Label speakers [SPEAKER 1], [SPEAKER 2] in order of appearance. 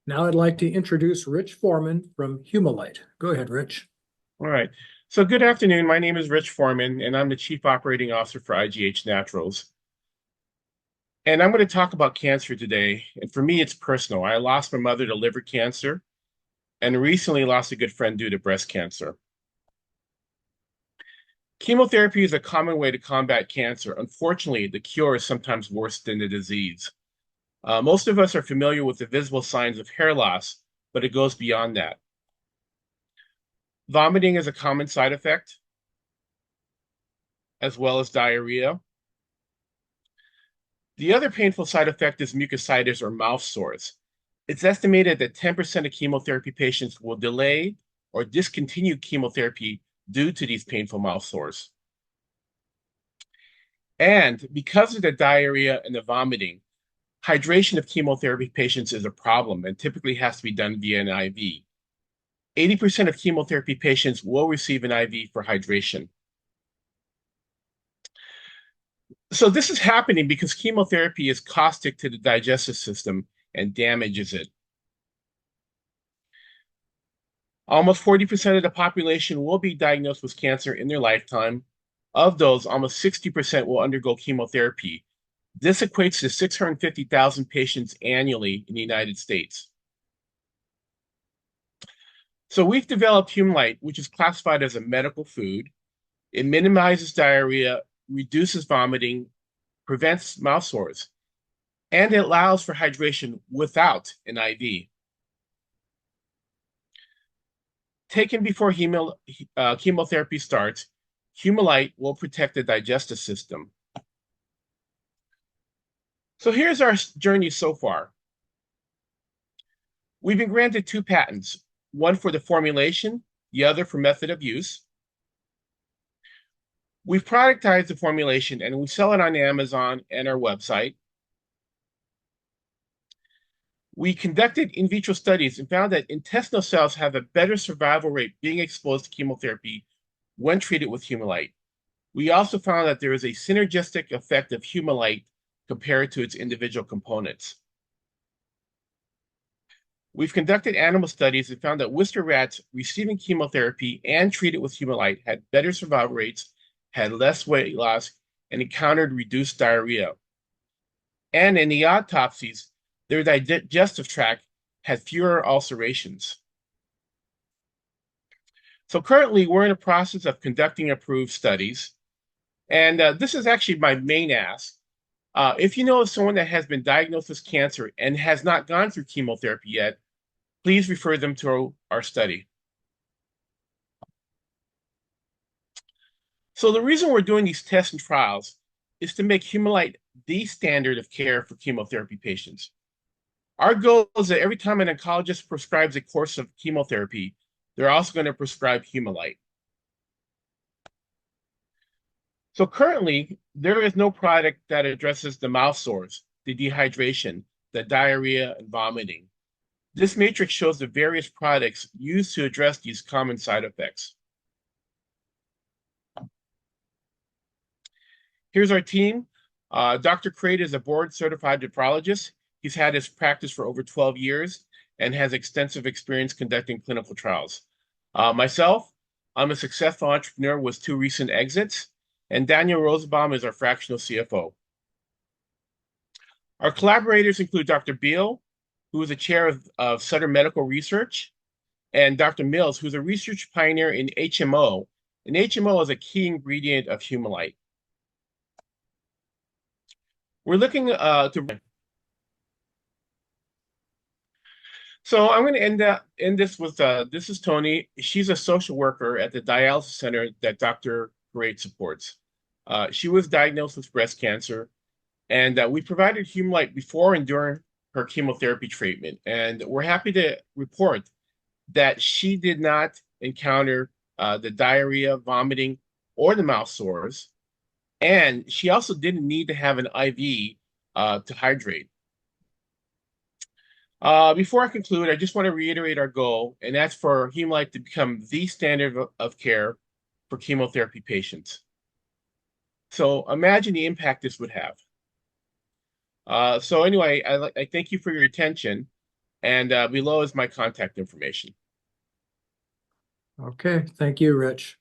[SPEAKER 1] Now I'd like to introduce Rich Foreman from Humolyte. Go ahead, Rich.
[SPEAKER 2] All right. So good afternoon. My name is Rich Foreman, and I'm the Chief Operating Officer for IGH Naturals. And I'm going to talk about cancer today. And for me, it's personal. I lost my mother to liver cancer and recently lost a good friend due to breast cancer. Chemotherapy is a common way to combat cancer. Unfortunately, the cure is sometimes worse than the disease. Most of us are familiar with the visible signs of hair loss, but it goes beyond that. Vomiting is a common side effect, as well as diarrhea. The other painful side effect is mucositis or mouth sores. It's estimated that 10% of chemotherapy patients will delay or discontinue chemotherapy due to these painful mouth sores. And because of the diarrhea and the vomiting, hydration of chemotherapy patients is a problem and typically has to be done via an IV. 80% of chemotherapy patients will receive an IV for hydration. So this is happening because chemotherapy is caustic to the digestive system and damages it. Almost 40% of the population will be diagnosed with cancer in their lifetime. Of those, almost 60% will undergo chemotherapy. This equates to 650,000 patients annually in the United States. So we've developed Humolyte, which is classified as a medical food. It minimizes diarrhea, reduces vomiting, prevents mouth sores, and it allows for hydration without an IV. Taken before chemotherapy starts, Humolyte will protect the digestive system. So here's our journey so far. We've been granted 2 patents, one for the formulation, the other for method of use. We've productized the formulation and we sell it on Amazon and our website. We conducted in vitro studies and found that intestinal cells have a better survival rate being exposed to chemotherapy when treated with Humolyte. We also found that there is a synergistic effect of Humolyte compared to its individual components. We've conducted animal studies and found that Worcester rats receiving chemotherapy and treated with Humolyte had better survival rates, had less weight loss, and encountered reduced diarrhea. And in the autopsies, their digestive tract had fewer ulcerations. So currently, we're in the process of conducting approved studies. And this is actually my main ask. If you know of someone that has been diagnosed with cancer and has not gone through chemotherapy yet, please refer them to our study. So the reason we're doing these tests and trials is to make Humolyte the standard of care for chemotherapy patients. Our goal is that every time an oncologist prescribes a course of chemotherapy, they're also going to prescribe Humolyte. So currently, there is no product that addresses the mouth sores, the dehydration, the diarrhea, and vomiting. This matrix shows the various products used to address these common side effects. Here's our team. Dr. Crate is a board-certified nephrologist. He's had his practice for over 12 years and has extensive experience conducting clinical trials. Myself, I'm a successful entrepreneur with 2 recent exits, and Daniel Rosenbaum is our fractional CFO. Our collaborators include Dr. Beal, who is the chair of Sutter Medical Research, and Dr. Mills, who's a research pioneer in HMO. And HMO is a key ingredient of Humolyte. We're looking to. So I'm going to end this with this is Tony. She's a social worker at the dialysis center that Dr. Great supports. She was diagnosed with breast cancer, and we provided Humolyte before and during her chemotherapy treatment. And we're happy to report that she did not encounter the diarrhea, vomiting, or the mouth sores. And she also didn't need to have an IV to hydrate. Before I conclude, I just want to reiterate our goal, and that's for Humolyte to become the standard of care for chemotherapy patients. So imagine the impact this would have. So anyway, I thank you for your attention. And below is my contact information.
[SPEAKER 1] Okay, thank you, Rich.